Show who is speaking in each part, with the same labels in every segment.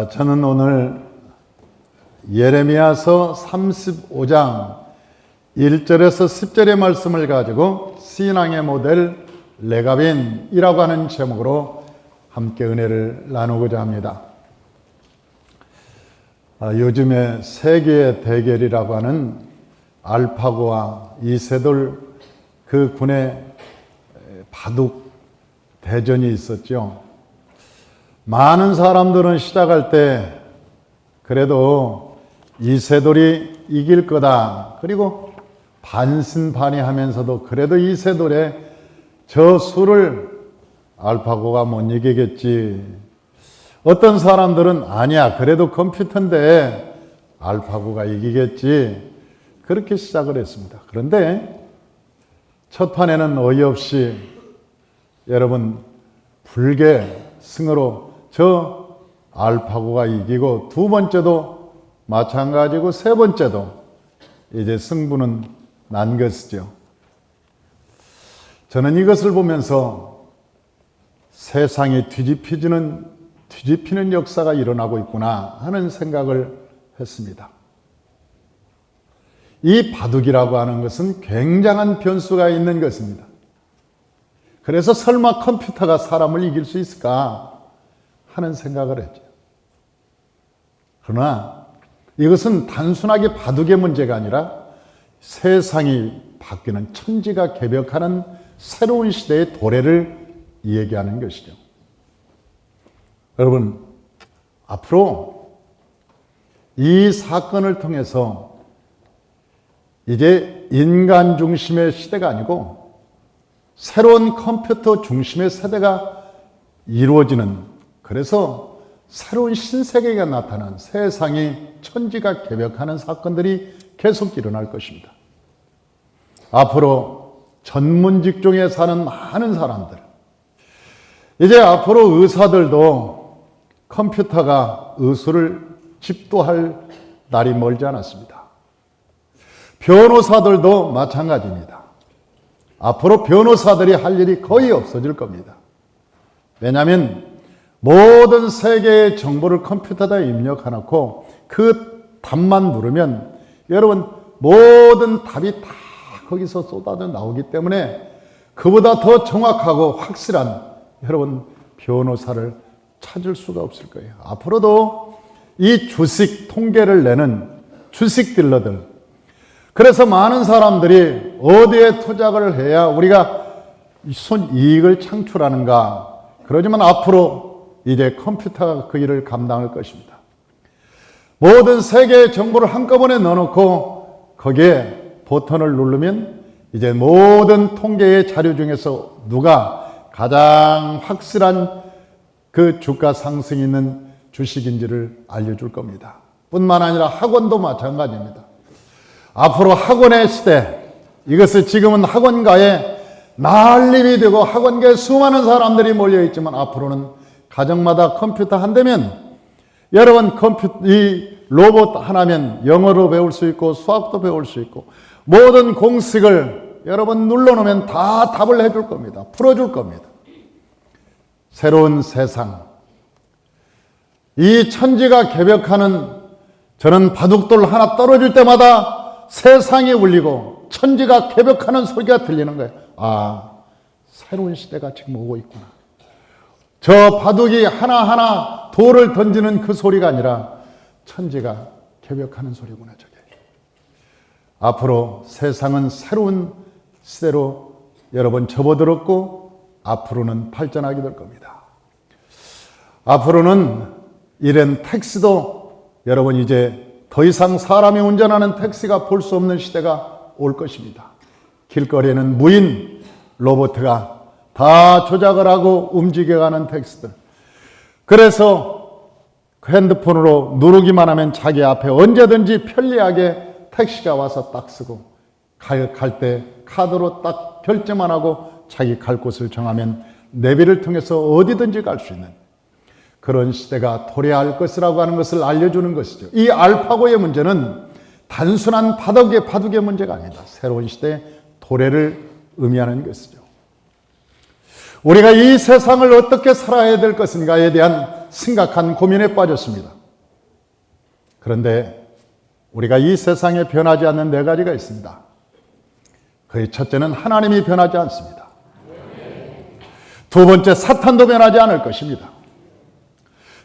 Speaker 1: 저는 오늘 예레미야서 35장 1절에서 10절의 말씀을 가지고 신앙의 모델 레가빈이라고 하는 제목으로 함께 은혜를 나누고자 합니다. 요즘에 세계의 대결이라고 하는 알파고와 이세돌 그 군의 바둑 대전이 있었죠. 많은 사람들은 시작할 때 그래도 이세돌이 이길 거다. 그리고 반신반의하면서도 그래도 이세돌의 저 수를 알파고가 못 이기겠지. 어떤 사람들은 아니야. 그래도 컴퓨터인데 알파고가 이기겠지. 그렇게 시작을 했습니다. 그런데 첫 판에는 어이없이 여러분 불계승으로 저 알파고가 이기고 두 번째도 마찬가지고 세 번째도 이제 승부는 난 것이죠. 저는 이것을 보면서 세상이 뒤집히는 역사가 일어나고 있구나 하는 생각을 했습니다. 이 바둑이라고 하는 것은 굉장한 변수가 있는 것입니다. 그래서 설마 컴퓨터가 사람을 이길 수 있을까 하는 생각을 했죠. 그러나 이것은 단순하게 바둑의 문제가 아니라 세상이 바뀌는 천지가 개벽하는 새로운 시대의 도래를 얘기하는 것이죠. 여러분, 앞으로 이 사건을 통해서 이제 인간 중심의 시대가 아니고 새로운 컴퓨터 중심의 세대가 이루어지는, 그래서 새로운 신세계가 나타난 세상이 천지가 개벽하는 사건들이 계속 일어날 것입니다. 앞으로 전문 직종에 사는 많은 사람들, 이제 앞으로 의사들도 컴퓨터가 의술을 집도할 날이 멀지 않았습니다. 변호사들도 마찬가지입니다. 앞으로 변호사들이 할 일이 거의 없어질 겁니다. 왜냐하면 모든 세계의 정보를 컴퓨터에다 입력해놓고 그 답만 누르면 여러분 모든 답이 다 거기서 쏟아져 나오기 때문에 그보다 더 정확하고 확실한 여러분 변호사를 찾을 수가 없을 거예요. 앞으로도 이 주식 통계를 내는 주식 딜러들, 그래서 많은 사람들이 어디에 투자를 해야 우리가 손이익을 창출하는가, 그러지만 앞으로 이제 컴퓨터가 그 일을 감당할 것입니다. 모든 세계의 정보를 한꺼번에 넣어놓고 거기에 버튼을 누르면 이제 모든 통계의 자료 중에서 누가 가장 확실한 그 주가 상승이 있는 주식인지를 알려줄 겁니다. 뿐만 아니라 학원도 마찬가지입니다. 앞으로 학원의 시대, 이것을 지금은 학원가에 난립이 되고 학원가에 수많은 사람들이 몰려있지만 앞으로는 가정마다 컴퓨터 한 대면 여러분 이 로봇 하나면 영어로 배울 수 있고 수학도 배울 수 있고 모든 공식을 여러분 눌러놓으면 다 답을 해줄 겁니다. 풀어줄 겁니다. 새로운 세상, 이 천지가 개벽하는, 저는 바둑돌 하나 떨어질 때마다 세상이 울리고 천지가 개벽하는 소리가 들리는 거예요. 아, 새로운 시대가 지금 오고 있구나. 저 바둑이 하나하나 돌을 던지는 그 소리가 아니라 천지가 개벽하는 소리구나, 저게. 앞으로 세상은 새로운 시대로 여러분 접어들었고 앞으로는 발전하게 될 겁니다. 앞으로는 이런 택시도 여러분 이제 더 이상 사람이 운전하는 택시가 볼 수 없는 시대가 올 것입니다. 길거리에는 무인 로봇가 다 조작을 하고 움직여가는 택시들. 그래서 핸드폰으로 누르기만 하면 자기 앞에 언제든지 편리하게 택시가 와서 딱 쓰고 갈 때 카드로 딱 결제만 하고 자기 갈 곳을 정하면 내비를 통해서 어디든지 갈 수 있는 그런 시대가 도래할 것이라고 하는 것을 알려주는 것이죠. 이 알파고의 문제는 단순한 바둑의 문제가 아니다. 새로운 시대의 도래를 의미하는 것이죠. 우리가 이 세상을 어떻게 살아야 될 것인가에 대한 심각한 고민에 빠졌습니다. 그런데 우리가 이 세상에 변하지 않는 네 가지가 있습니다. 그 첫째는 하나님이 변하지 않습니다. 두 번째, 사탄도 변하지 않을 것입니다.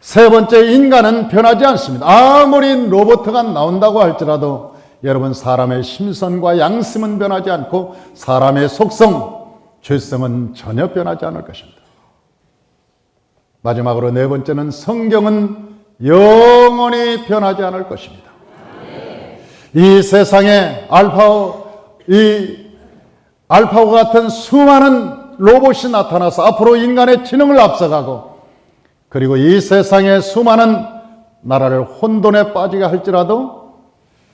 Speaker 1: 세 번째, 인간은 변하지 않습니다. 아무리 로봇가 나온다고 할지라도 여러분, 사람의 심성과 양심은 변하지 않고 사람의 속성, 죄성은 전혀 변하지 않을 것입니다. 마지막으로 네 번째는 성경은 영원히 변하지 않을 것입니다. 이 세상에 알파고 같은 수많은 로봇이 나타나서 앞으로 인간의 지능을 앞서가고, 그리고 이 세상에 수많은 나라를 혼돈에 빠지게 할지라도,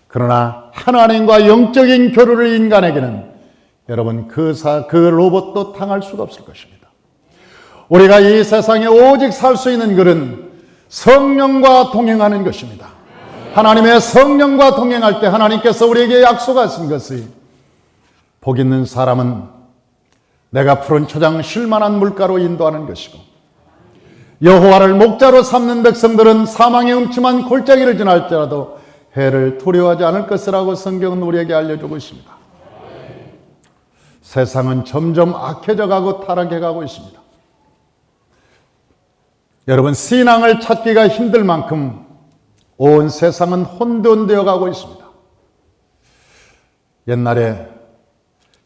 Speaker 1: 그러나 하나님과 영적인 교류를 인간에게는 여러분 그 로봇도 당할 수가 없을 것입니다. 우리가 이 세상에 오직 살 수 있는 길은 성령과 동행하는 것입니다. 하나님의 성령과 동행할 때 하나님께서 우리에게 약속하신 것이, 복 있는 사람은 내가 푸른 초장 쉴만한 물가로 인도하는 것이고, 여호와를 목자로 삼는 백성들은 사망의 음침한 골짜기를 지날지라도 해를 두려워하지 않을 것이라고 성경은 우리에게 알려주고 있습니다. 세상은 점점 악해져 가고 타락해 가고 있습니다. 여러분, 신앙을 찾기가 힘들 만큼 온 세상은 혼돈되어 가고 있습니다. 옛날에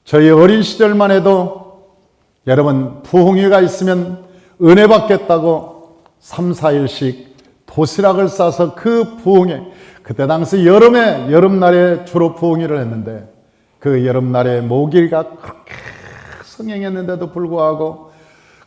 Speaker 1: 저희 어린 시절만 해도 여러분, 부흥회가 있으면 은혜 받겠다고 3, 4일씩 도시락을 싸서 그 부흥회, 그때 당시 여름날에 주로 부흥회를 했는데, 그 여름날에 모기가 그렇게 성행했는데도 불구하고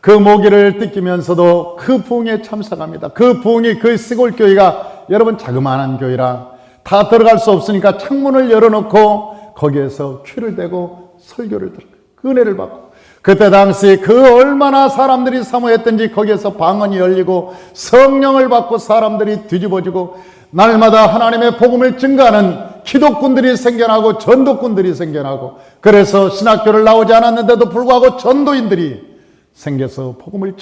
Speaker 1: 그 모기를 뜯기면서도 그 부흥회에 참석합니다. 그 부흥회, 그 시골 교회가 여러분 자그마한 교회라 다 들어갈 수 없으니까 창문을 열어놓고 거기에서 귀를 대고 설교를 들고 그 은혜를 받고, 그때 당시 그 얼마나 사람들이 사모했던지 거기에서 방언이 열리고 성령을 받고 사람들이 뒤집어지고, 날마다 하나님의 복음을 증거하는 기독군들이 생겨나고 전도꾼들이 생겨나고, 그래서 신학교를 나오지 않았는데도 불구하고 전도인들이 생겨서 복음을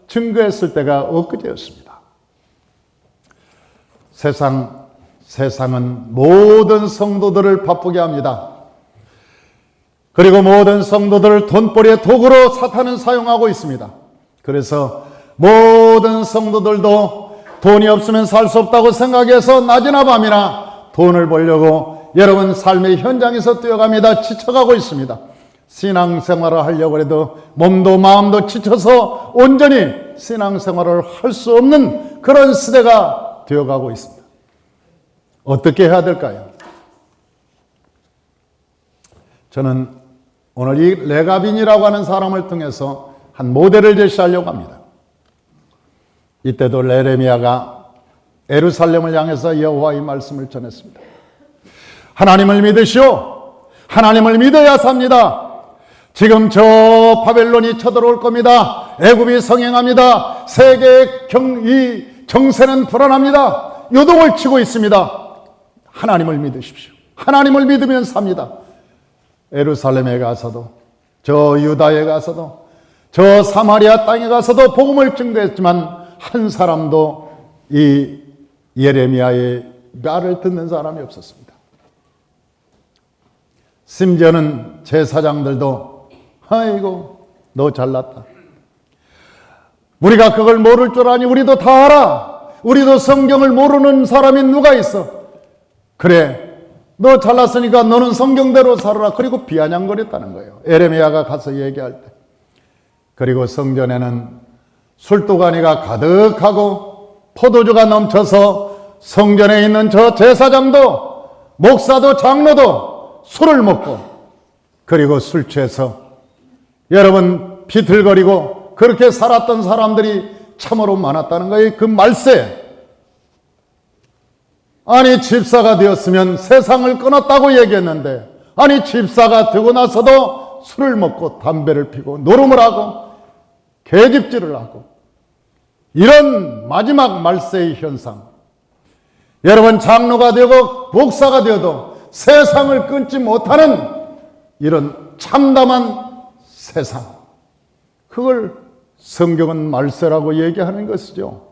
Speaker 1: 증거했을 때가 엊그제였습니다. 세상은 모든 성도들을 바쁘게 합니다. 그리고 모든 성도들을 돈벌이의 도구로 사탄은 사용하고 있습니다. 그래서 모든 성도들도 돈이 없으면 살 수 없다고 생각해서 낮이나 밤이나 돈을 벌려고 여러분 삶의 현장에서 뛰어갑니다. 지쳐가고 있습니다. 신앙생활을 하려고 해도 몸도 마음도 지쳐서 온전히 신앙생활을 할 수 없는 그런 시대가 되어가고 있습니다. 어떻게 해야 될까요? 저는 오늘 이 레가빈이라고 하는 사람을 통해서 한 모델을 제시하려고 합니다. 이때도 레레미야가 예루살렘을 향해서 여호와의 말씀을 전했습니다. 하나님을 믿으시오. 하나님을 믿어야 삽니다. 지금 저 바벨론이 쳐들어올 겁니다. 애굽이 성행합니다. 세계의 이 정세는 불안합니다. 요동을 치고 있습니다. 하나님을 믿으십시오. 하나님을 믿으면 삽니다. 예루살렘에 가서도, 저 유다에 가서도, 저 사마리아 땅에 가서도 복음을 증거했지만 한 사람도 이 예레미야의 말을 듣는 사람이 없었습니다. 심지어는 제사장들도 아이고 너 잘났다. 우리가 그걸 모를 줄 아니? 우리도 다 알아. 우리도 성경을 모르는 사람이 누가 있어? 그래, 너 잘났으니까 너는 성경대로 살아라. 그리고 비아냥거렸다는 거예요. 예레미야가 가서 얘기할 때. 그리고 성전에는 술도가니가 가득하고 포도주가 넘쳐서 성전에 있는 저 제사장도 목사도 장로도 술을 먹고, 그리고 술 취해서 여러분 비틀거리고 그렇게 살았던 사람들이 참으로 많았다는 거예요. 그 말세. 아니 집사가 되었으면 세상을 끊었다고 얘기했는데, 아니 집사가 되고 나서도 술을 먹고 담배를 피고 노름을 하고 계집질을 하고, 이런 마지막 말세의 현상. 여러분 장로가 되고 목사가 되어도 세상을 끊지 못하는 이런 참담한 세상, 그걸 성경은 말세라고 얘기하는 것이죠.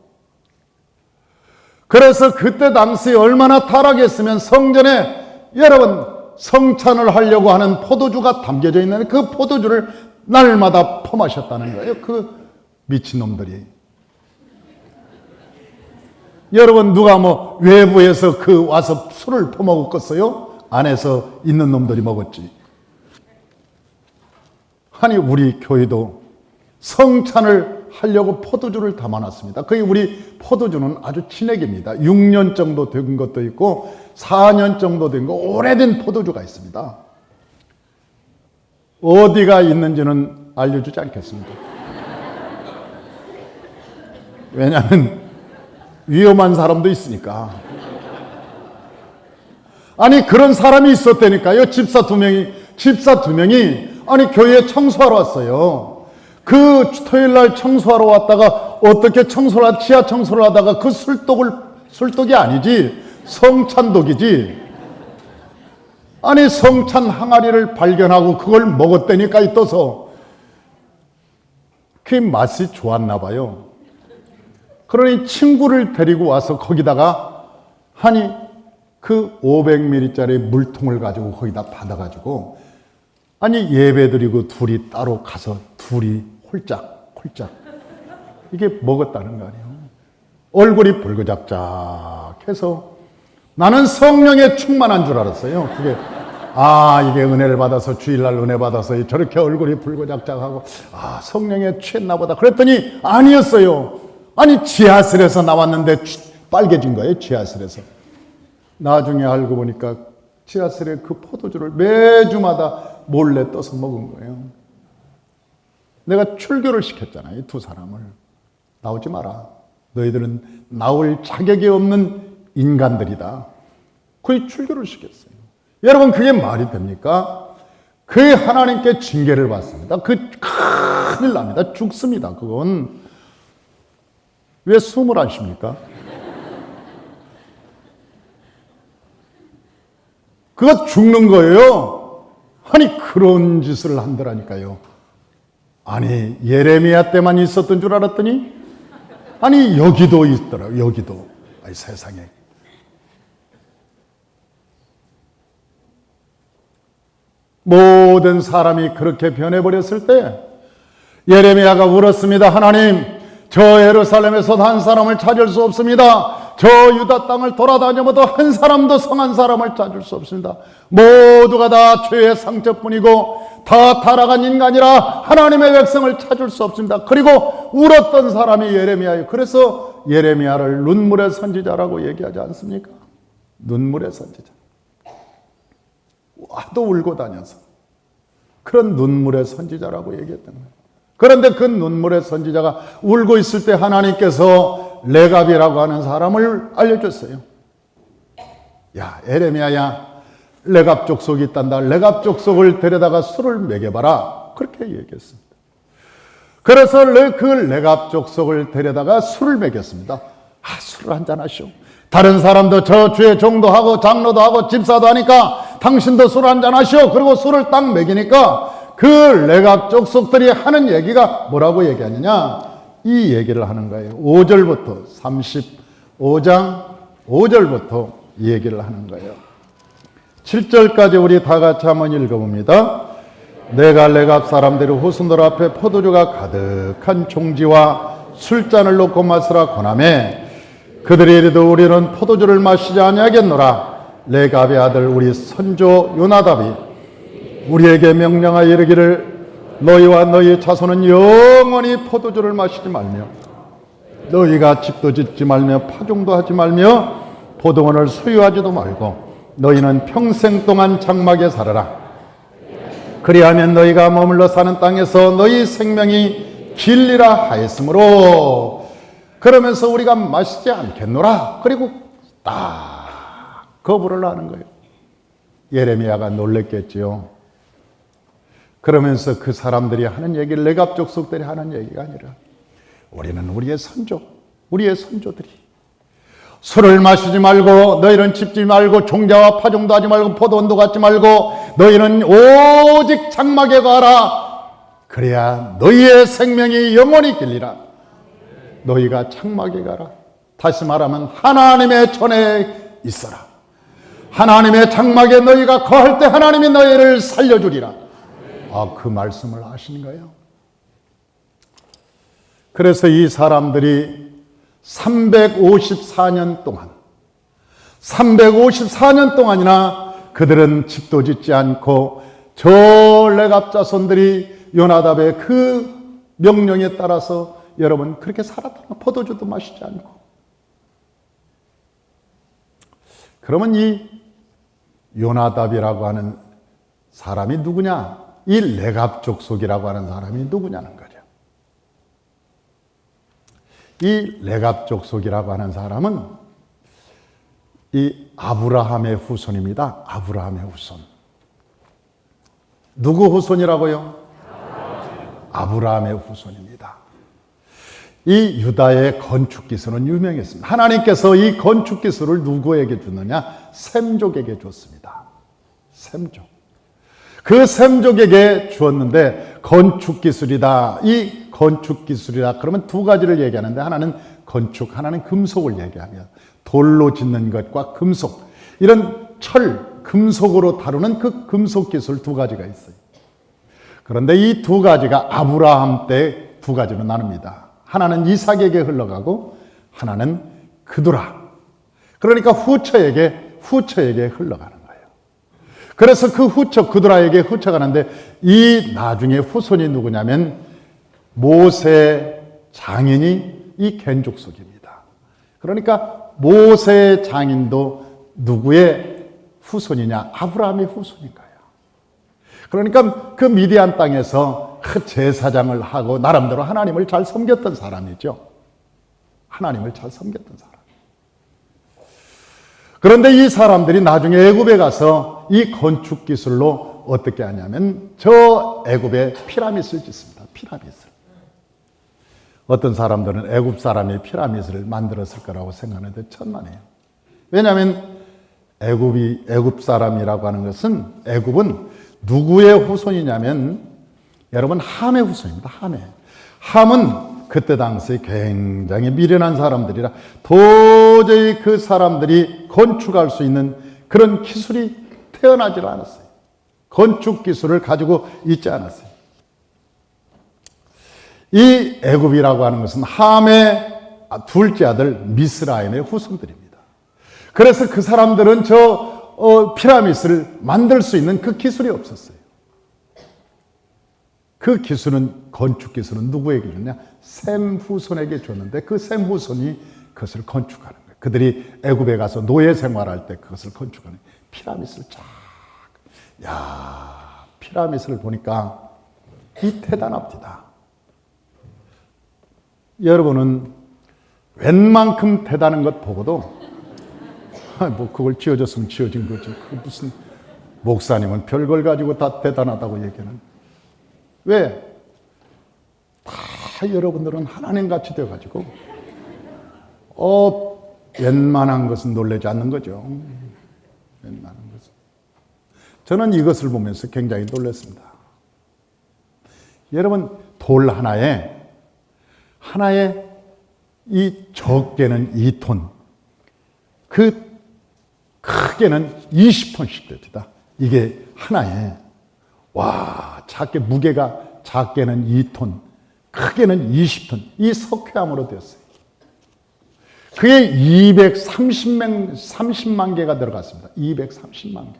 Speaker 1: 그래서 그때 당시 얼마나 타락했으면 성전에 여러분 성찬을 하려고 하는 포도주가 담겨져 있는 그 포도주를 날마다 퍼마셨다는 거예요. 그 미친놈들이. 여러분 누가 뭐 외부에서 그 와서 술을 퍼먹었겠어요? 안에서 있는 놈들이 먹었지. 아니 우리 교회도 성찬을 하려고 포도주를 담아놨습니다. 거의 우리 포도주는 아주 진액입니다. 6년 정도 된 것도 있고 4년 정도 된 거 오래된 포도주가 있습니다. 어디가 있는지는 알려주지 않겠습니다. 왜냐하면 위험한 사람도 있으니까. 아니 그런 사람이 있었다니까요. 집사 두 명이 아니 교회에 청소하러 왔어요. 그 토요일 날 청소하러 왔다가 어떻게 지하 청소를 하다가 그 술독이 아니지 성찬독이지. 아니 성찬 항아리를 발견하고 그걸 먹었다니까 떠서 그 맛이 좋았나 봐요. 그러니 친구를 데리고 와서 거기다가 아니 그 500ml짜리 물통을 가지고 거기다 받아가지고 아니 예배드리고 둘이 따로 가서 둘이 홀짝 이게 먹었다는 거 아니에요. 얼굴이 붉어작작해서 나는 성령에 충만한 줄 알았어요. 그게 이게 은혜를 받아서 주일날 은혜 받아서 저렇게 얼굴이 붉어작작하고 성령에 취했나 보다 그랬더니 아니었어요. 아니 지하실에서 나왔는데 빨개진 거예요. 지하실에서. 나중에 알고 보니까 지하실에 그 포도주를 매주마다 몰래 떠서 먹은 거예요. 내가 출교를 시켰잖아요. 이 두 사람을. 나오지 마라. 너희들은 나올 자격이 없는 인간들이다. 거의 출교를 시켰어요. 여러분 그게 말이 됩니까? 그 하나님께 징계를 받습니다. 그 큰일 납니다. 죽습니다. 그건. 왜 숨을 안 쉽니까? 그거 죽는 거예요. 아니 그런 짓을 한다라니까요. 아니 예레미야 때만 있었던 줄 알았더니 아니 여기도 있더라고요. 여기도. 아니 세상에. 모든 사람이 그렇게 변해버렸을 때 예레미야가 울었습니다. 하나님, 저 예루살렘에서 한 사람을 찾을 수 없습니다. 저 유다 땅을 돌아다녀봐도 한 사람도 성한 사람을 찾을 수 없습니다. 모두가 다 죄의 상처뿐이고 다 타락한 인간이라 하나님의 백성을 찾을 수 없습니다. 그리고 울었던 사람이 예레미야예요. 그래서 예레미야를 눈물의 선지자라고 얘기하지 않습니까? 눈물의 선지자. 와도 울고 다녀서 그런 눈물의 선지자라고 얘기했던 거예요. 그런데 그 눈물의 선지자가 울고 있을 때 하나님께서 레갑이라고 하는 사람을 알려줬어요. 야 예레미야야, 레갑 족속이 있단다. 레갑 족속을 데려다가 술을 먹여봐라. 그렇게 얘기했습니다. 그래서 그 레갑 족속을 데려다가 술을 먹였습니다. 술을 한잔 하시오. 다른 사람도 저 주의 종도 하고 장로도 하고 집사도 하니까 당신도 술 한잔 하시오. 그리고 술을 딱 먹이니까 그 레갑 족속들이 하는 얘기가 뭐라고 얘기하느냐, 이 얘기를 하는 거예요. 5절부터 35장 5절부터 이 얘기를 하는 거예요. 7절까지 우리 다 같이 한번 읽어봅니다. 내가 레갑 사람들이 후손들 앞에 포도주가 가득한 종지와 술잔을 놓고 마시라 권하매 그들이 이르되 우리는 포도주를 마시지 아니하겠노라. 레갑의 아들 우리 선조 요나답이 우리에게 명령하여 이르기를 너희와 너희 자손은 영원히 포도주를 마시지 말며 너희가 집도 짓지 말며 파종도 하지 말며 포도원을 소유하지도 말고 너희는 평생 동안 장막에 살아라. 그리하면 너희가 머물러 사는 땅에서 너희 생명이 길리라 하였으므로 그러면서 우리가 마시지 않겠노라. 그리고 딱 거부를 하는 거예요. 예레미야가 놀랬겠지요. 그러면서 그 사람들이 하는 얘기를 레갑 족속들이 하는 얘기가 아니라 우리는 우리의 선조들이 술을 마시지 말고 너희는 집지 말고 종자와 파종도 하지 말고 포도원도 갖지 말고 너희는 오직 장막에 가라. 그래야 너희의 생명이 영원히 길리라. 너희가 장막에 가라. 다시 말하면 하나님의 전에 있어라. 하나님의 장막에 너희가 거할 때 하나님이 너희를 살려주리라. 그 말씀을 하시는 거예요. 그래서 이 사람들이 354년 동안이나 그들은 집도 짓지 않고 저 레갑 자손들이 요나답의 그 명령에 따라서 여러분 그렇게 살았다. 포도주도 마시지 않고. 그러면 이 요나답이라고 하는 사람이 누구냐? 이 레갑 족속이라고 하는 사람이 누구냐는 거죠. 이 레갑 족속이라고 하는 사람은 이 아브라함의 후손입니다. 아브라함의 후손. 누구 후손이라고요? 아브라함의 후손입니다. 이 유다의 건축 기술은 유명했습니다. 하나님께서 이 건축 기술을 누구에게 주느냐? 셈족에게 줬습니다. 셈족. 그 셈족에게 주었는데 건축 기술이다. 이 건축 기술이다. 그러면 두 가지를 얘기하는데 하나는 건축, 하나는 금속을 얘기하며 돌로 짓는 것과 금속, 이런 철, 금속으로 다루는 그 금속 기술 두 가지가 있어요. 그런데 이 두 가지가 아브라함 때 두 가지로 나눕니다. 하나는 이삭에게 흘러가고 하나는 그두라. 그러니까 후처에게 흘러가는 거예요. 그래서 그 후처 그두라에게 흘러가는데 이 나중에 후손이 누구냐면 모세 장인이 이 겐족속입니다. 그러니까 모세 장인도 누구의 후손이냐? 아브라함의 후손인 거예요. 그러니까 그 미디안 땅에서 제사장을 하고 나름대로 하나님을 잘 섬겼던 사람이죠. 하나님을 잘 섬겼던 사람. 그런데 이 사람들이 나중에 애굽에 가서 이 건축 기술로 어떻게 하냐면 저 애굽에 피라밋을 짓습니다. 피라밋을. 어떤 사람들은 애굽 사람이 피라밋을 만들었을 거라고 생각하는데 천만에요. 왜냐하면 애굽 사람이라고 하는 것은 애굽은 누구의 후손이냐면 여러분 함의 후손입니다. 함은 그때 당시에 굉장히 미련한 사람들이라 도저히 그 사람들이 건축할 수 있는 그런 기술이 태어나질 않았어요. 건축 기술을 가지고 있지 않았어요. 이 애굽이라고 하는 것은 함의 둘째 아들 미스라임의 후손들입니다. 그래서 그 사람들은 피라밋을 만들 수 있는 그 기술이 없었어요. 그 기술은, 건축 기술은 누구에게 줬냐? 셈 후손에게 줬는데 그 셈 후손이 그것을 건축하는 거예요. 그들이 애굽에 가서 노예 생활할 때 그것을 건축하는 거예요. 피라밋을 피라밋을 보니까 이 대단합니다. 여러분은 웬만큼 대단한 것 보고도 그걸 지어줬으면 지어진 거지. 무슨 목사님은 별걸 가지고 다 대단하다고 얘기하는. 왜? 다 여러분들은 하나님같이 되어가지고 웬만한 것은 놀라지 않는 거죠. 웬만한 것은. 저는 이것을 보면서 굉장히 놀랐습니다. 여러분 돌 하나에 이 적게는 2톤, 그 크게는 20톤씩 됩니다. 이게 하나에 작게 무게가 작게는 2톤, 크게는 20톤 이 석회암으로 되었어요. 그게 230만 개가 들어갔습니다. 230만 개.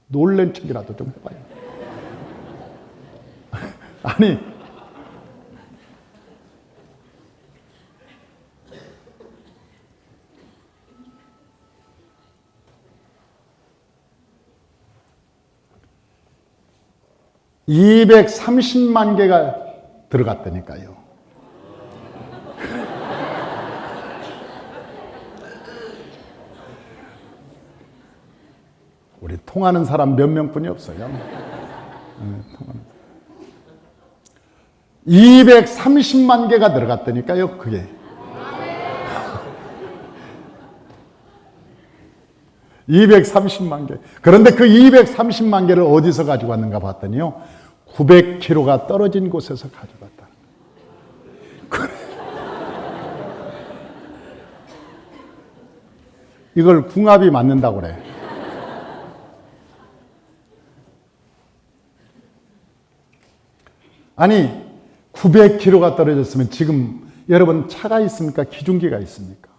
Speaker 1: 놀란 척이라도 좀 해봐요. 아니, (230만 개가) 들어갔다니까요. 우리 통하는 사람 몇 명뿐이 없어요. 230만 개가 들어갔다니까요, 그게. (230만 개). 그런데 그 230만 개를 어디서 가지고 왔는가 봤더니요, 900km가 떨어진 곳에서 가져갔다. 이걸 궁합이 맞는다고 그래. 아니 900km가 떨어졌으면 지금 여러분 차가 있습니까? 기중기가 있습니까?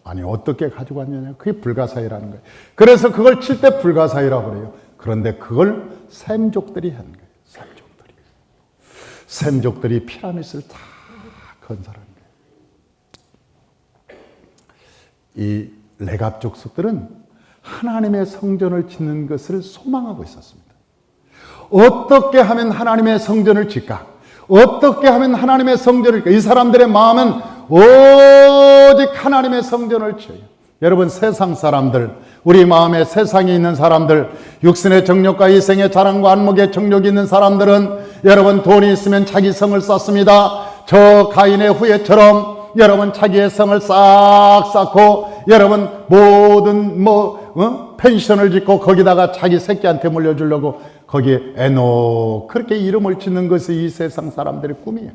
Speaker 1: 아니 어떻게 가지고 왔느냐. 그게 불가사의라는 거예요. 그래서 그걸 칠 때 불가사의라고 그래요. 그런데 그걸 셈족들이 한 거예요. 셈족들이 피라미드를 다 건설한 거예요. 이 레갑 족속들은 하나님의 성전을 짓는 것을 소망하고 있었습니다. 어떻게 하면 하나님의 성전을 짓까? 어떻게 하면 하나님의 성전을 짓까? 이 사람들의 마음은 오직 하나님의 성전을 지어요. 여러분 세상 사람들, 우리 마음에 세상에 있는 사람들, 육신의 정욕과 이생의 자랑과 안목의 정욕이 있는 사람들은 여러분 돈이 있으면 자기 성을 쌓습니다. 저 가인의 후예처럼 여러분 자기의 성을 싹 쌓고 여러분 모든 펜션을 짓고 거기다가 자기 새끼한테 물려주려고 거기에 에노 그렇게 이름을 짓는 것이 이 세상 사람들의 꿈이에요.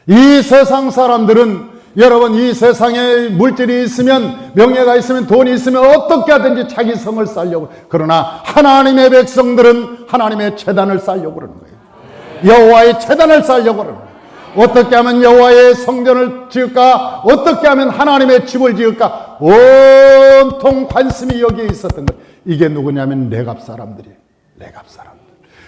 Speaker 1: 이 세상 사람들은 여러분 이 세상에 물질이 있으면 명예가 있으면 돈이 있으면 어떻게 하든지 자기 성을 쌓으려고. 그러나 하나님의 백성들은 하나님의 제단을 쌓으려고 그러는 거예요. 여호와의 제단을 쌓으려고 그러는 거예요. 어떻게 하면 여호와의 성전을 지을까? 어떻게 하면 하나님의 집을 지을까? 온통 관심이 여기에 있었던 거예요. 이게 누구냐면 레갑 사람들이에요. 레갑 사람들.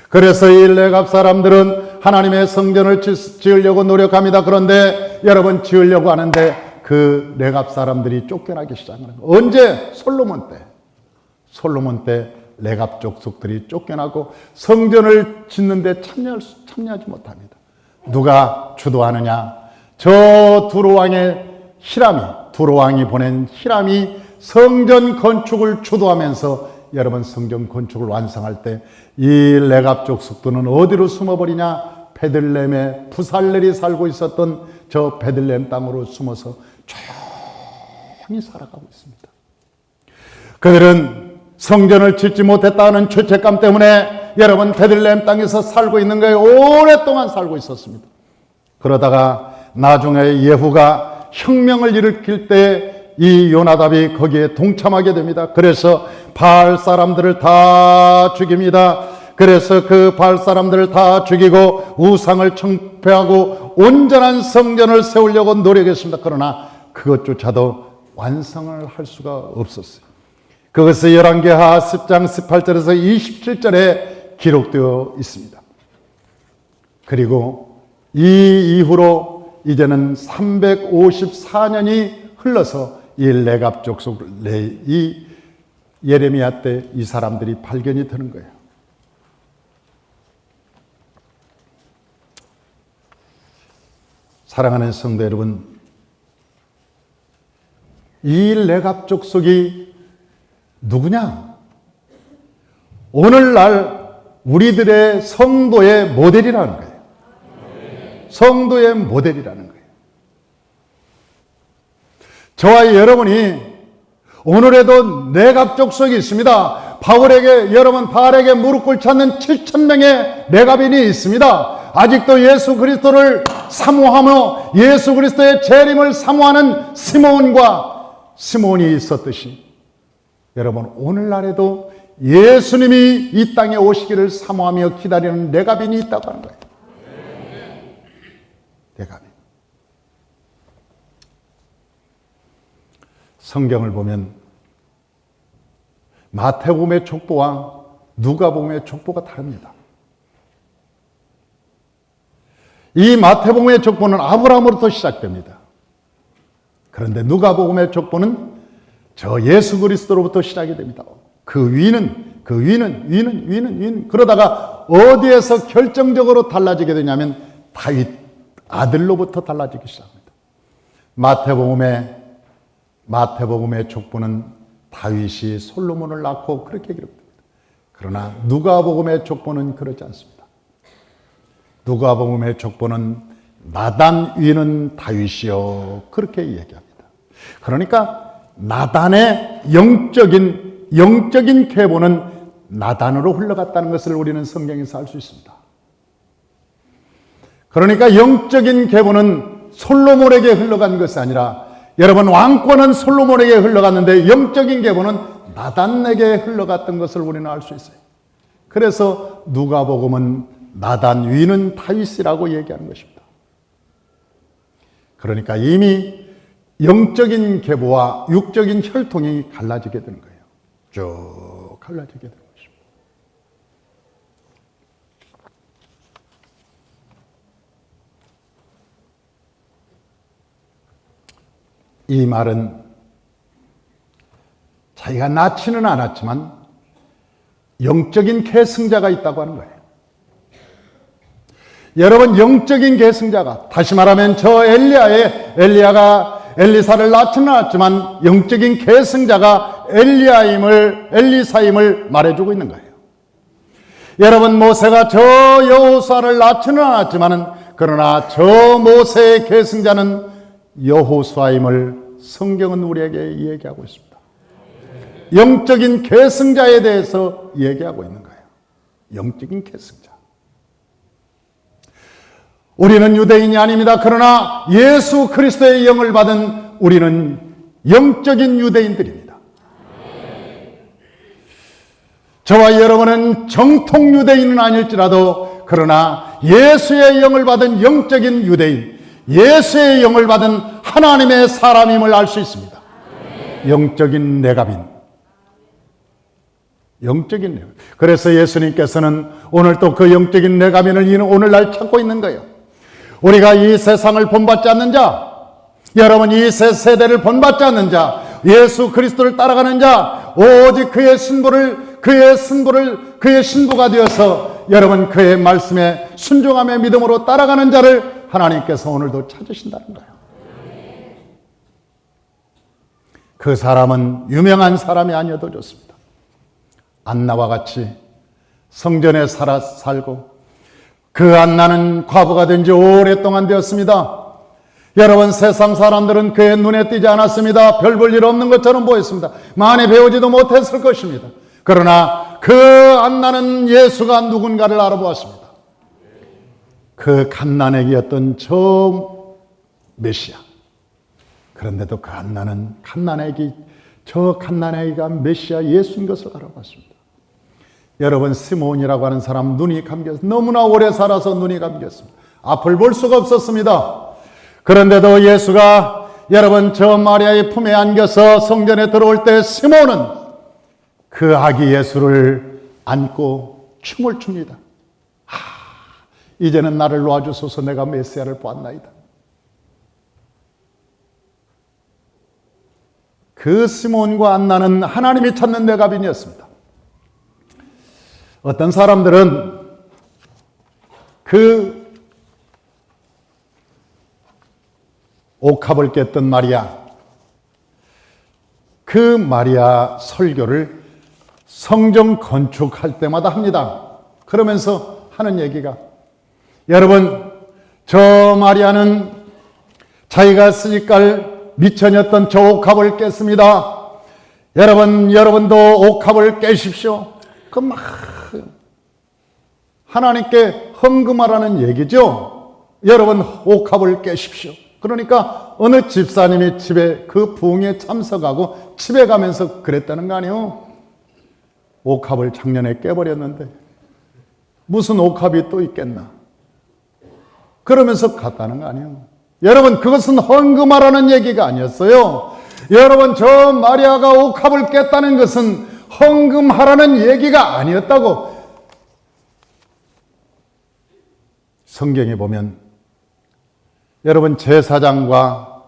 Speaker 1: 그래서 이 레갑 사람들은 하나님의 성전을 지으려고 노력합니다. 그런데 여러분 지으려고 하는데 그 레갑 사람들이 쫓겨나기 시작하는 거예요. 언제? 솔로몬 때. 솔로몬 때 레갑 족속들이 쫓겨나고 성전을 짓는데 참여하지 못합니다. 누가 주도하느냐? 저 두로왕의 두로왕이 보낸 히람이 성전 건축을 주도하면서 여러분 성전 건축을 완성할 때 이 레갑 족속들은 어디로 숨어버리냐? 베들레헴에 부살렐이 살고 있었던 저 베들레헴 땅으로 숨어서 조용히 살아가고 있습니다. 그들은 성전을 짓지 못했다는 죄책감 때문에 여러분 베들레헴 땅에서 살고 있는 거예요. 오랫동안 살고 있었습니다. 그러다가 나중에 예후가 혁명을 일으킬 때 이 요나답이 거기에 동참하게 됩니다. 그래서 바알 사람들을 다 죽입니다. 그래서 그 바알 사람들을 다 죽이고 우상을 청폐하고 온전한 성전을 세우려고 노력했습니다. 그러나 그것조차도 완성을 할 수가 없었어요. 그것은 열왕기하 10장 18절에서 27절에 기록되어 있습니다. 그리고 이 이후로 이제는 354년이 흘러서 이 레갑 족속 이 예레미야 때 이 사람들이 발견이 되는 거예요. 사랑하는 성도 여러분, 이 레갑 족속이 누구냐? 오늘날 우리들의 성도의 모델이라는 거예요. 성도의 모델이라는 거예요. 저와 여러분이 오늘에도 레갑 족속이 있습니다. 바알에게 무릎 꿇지 않는 7,000명의 레갑인이 있습니다. 아직도 예수 그리스도를 사모하며 예수 그리스도의 재림을 사모하는 시몬이 있었듯이 여러분 오늘날에도 예수님이 이 땅에 오시기를 사모하며 기다리는 레갑인이 있다고 하는 거예요. 레갑인. 성경을 보면 마태복음의 족보와 누가복음의 족보가 다릅니다. 이 마태복음의 족보는 아브라함으로부터 시작됩니다. 그런데 누가복음의 족보는 저 예수 그리스도로부터 시작이 됩니다. 그 위는 그러다가 어디에서 결정적으로 달라지게 되냐면 다윗 아들로부터 달라지기 시작합니다. 마태복음의 족보는 다윗이 솔로몬을 낳고 그렇게 기록됩니다. 그러나 누가복음의 족보는 그렇지 않습니다. 누가복음의 족보는 나단 위는 다윗이요 그렇게 얘기합니다. 그러니까 나단의 영적인 계보는 나단으로 흘러갔다는 것을 우리는 성경에서 알 수 있습니다. 그러니까 영적인 계보는 솔로몬에게 흘러간 것이 아니라 여러분, 왕권은 솔로몬에게 흘러갔는데 영적인 계보는 나단에게 흘러갔던 것을 우리는 알 수 있어요. 그래서 누가복음은 나단 위는 다윗이라고 얘기하는 것입니다. 그러니까 이미 영적인 계보와 육적인 혈통이 갈라지게 되는 거예요. 쭉 갈라지게 되는 것입니다. 이 말은 자기가 낳지는 않았지만 영적인 계승자가 있다고 하는 거예요. 여러분, 영적인 계승자가, 다시 말하면 저 엘리야가 엘리사를 낳지는 않았지만 영적인 계승자가 엘리사임을 말해주고 있는 거예요. 여러분, 모세가 저 여호수아를 낳지는 않았지만 그러나 저 모세의 계승자는 여호수아임을 성경은 우리에게 얘기하고 있습니다. 영적인 계승자에 대해서 얘기하고 있는 거예요. 영적인 계승자. 우리는 유대인이 아닙니다. 그러나 예수 그리스도의 영을 받은 우리는 영적인 유대인들입니다. 저와 여러분은 정통 유대인은 아닐지라도 그러나 예수의 영을 받은 영적인 유대인, 예수의 영을 받은 하나님의 사람임을 알 수 있습니다. 영적인 내갑인. 영적인 내갑인. 그래서 예수님께서는 오늘 또 그 영적인 내갑인을 오늘날 찾고 있는 거예요. 우리가 이 세상을 본받지 않는 자, 여러분 이 새 세대를 본받지 않는 자, 예수 그리스도를 따라가는 자, 오직 그의 신부가 되어서 여러분 그의 말씀에 순종함의 믿음으로 따라가는 자를 하나님께서 오늘도 찾으신다는 거예요. 그 사람은 유명한 사람이 아니어도 좋습니다. 안나와 같이 성전에 살고 그 안나는 과부가 된 지 오랫동안 되었습니다. 여러분, 세상 사람들은 그의 눈에 띄지 않았습니다. 별 볼 일 없는 것처럼 보였습니다. 많이 배우지도 못했을 것입니다. 그러나 그 안나는 예수가 누군가를 알아보았습니다. 그 갓난아기였던 저 메시아. 그런데도 그 갓난아기가 메시아 예수인 것을 알아봤습니다. 여러분, 시몬이라고 하는 사람 눈이 감겼습니다. 너무나 오래 살아서 눈이 감겼습니다. 앞을 볼 수가 없었습니다. 그런데도 예수가 여러분 저 마리아의 품에 안겨서 성전에 들어올 때 시몬은 그 아기 예수를 안고 춤을 춥니다. 이제는 나를 놓아주소서, 내가 메시아를 보았나이다. 그 시몬과 안나는 하나님이 찾는 내갑인이었습니다. 어떤 사람들은 그 옥합을 깼던 마리아, 그 마리아 설교를 성전 건축할 때마다 합니다. 그러면서 하는 얘기가, 여러분 저 마리아는 자기가 쓰니까 미천이었던 저 옥합을 깼습니다. 여러분도 옥합을 깨십시오. 그 막 하나님께 헌금하라는 얘기죠. 여러분 옥합을 깨십시오. 그러니까 어느 집사님이 집에 그 부흥에 참석하고 집에 가면서 그랬다는 거 아니에요? 옥합을 작년에 깨버렸는데 무슨 옥합이 또 있겠나? 그러면서 갔다는 거 아니에요? 여러분, 그것은 헌금하라는 얘기가 아니었어요. 여러분, 저 마리아가 옥합을 깼다는 것은 헌금하라는 얘기가 아니었다고. 성경에 보면 여러분 제사장과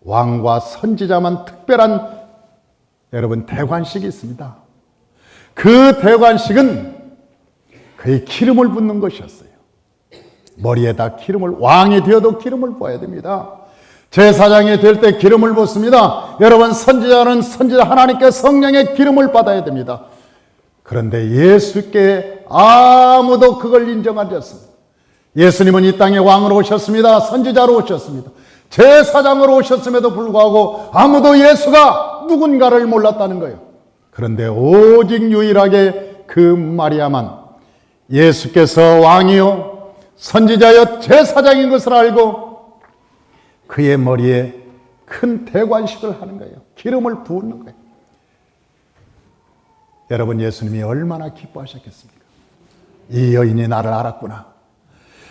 Speaker 1: 왕과 선지자만 특별한 여러분 대관식이 있습니다. 그 대관식은 그의 기름을 붓는 것이었어요. 머리에다 기름을, 왕이 되어도 기름을 부어야 됩니다. 제사장이 될 때 기름을 붓습니다. 여러분, 선지자는 하나님께 성령의 기름을 받아야 됩니다. 그런데 예수께 아무도 그걸 인정하지 않습니다. 예수님은 이 땅에 왕으로 오셨습니다. 선지자로 오셨습니다. 제사장으로 오셨음에도 불구하고 아무도 예수가 누군가를 몰랐다는 거예요. 그런데 오직 유일하게 그 마리아만 예수께서 왕이요 선지자여 제사장인 것을 알고 그의 머리에 큰 대관식을 하는 거예요. 기름을 부은 거예요. 여러분, 예수님이 얼마나 기뻐하셨겠습니까? 이 여인이 나를 알았구나.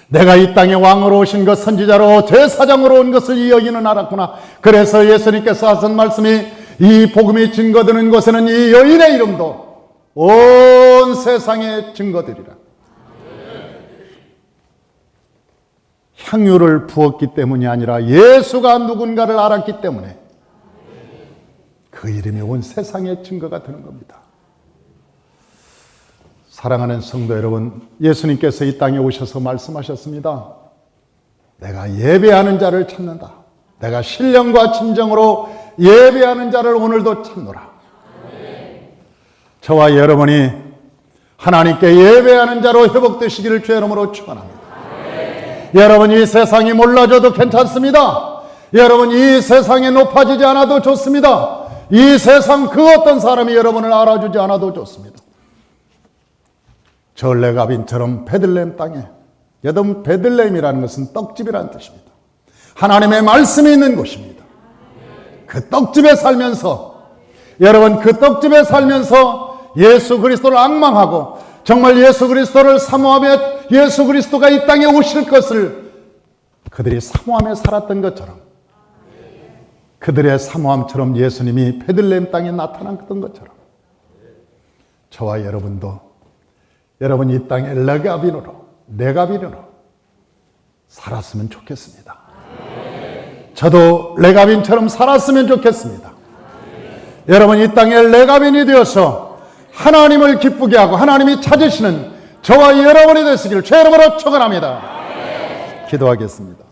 Speaker 1: 내가 이 땅에 왕으로 오신 것, 선지자로 제사장으로 온 것을 이 여인은 알았구나. 그래서 예수님께서 하신 말씀이, 이 복음이 증거되는 곳에는 이 여인의 이름도 온 세상에 증거되리라. 향유를 부었기 때문이 아니라 예수가 누군가를 알았기 때문에 그 이름이 온 세상에 증거가 되는 겁니다. 사랑하는 성도 여러분, 예수님께서 이 땅에 오셔서 말씀하셨습니다. 내가 예배하는 자를 찾는다. 내가 신령과 진정으로 예배하는 자를 오늘도 찾노라. 저와 여러분이 하나님께 예배하는 자로 회복되시기를 주의 이름으로 축원합니다. 여러분, 이 세상이 몰라져도 괜찮습니다. 여러분, 이 세상에 높아지지 않아도 좋습니다. 이 세상 그 어떤 사람이 여러분을 알아주지 않아도 좋습니다. 저 레가빈처럼 베들레헴 땅에, 여러분, 베들레헴이라는 것은 떡집이라는 뜻입니다. 하나님의 말씀이 있는 곳입니다. 그 떡집에 살면서, 여러분, 그 떡집에 살면서 예수 그리스도를 앙망하고 정말 예수 그리스도를 사모하며 예수 그리스도가 이 땅에 오실 것을 그들이 사모하며 살았던 것처럼, 그들의 사모함처럼 예수님이 베들레헴 땅에 나타났던 것처럼 저와 여러분도 여러분 이 땅에 레가빈으로 살았으면 좋겠습니다. 저도 레가빈처럼 살았으면 좋겠습니다. 여러분, 이 땅에 레가빈이 되어서 하나님을 기쁘게 하고 하나님이 찾으시는 저와 여러분이 되시기를 주의 이름으로 축원합니다. 기도하겠습니다.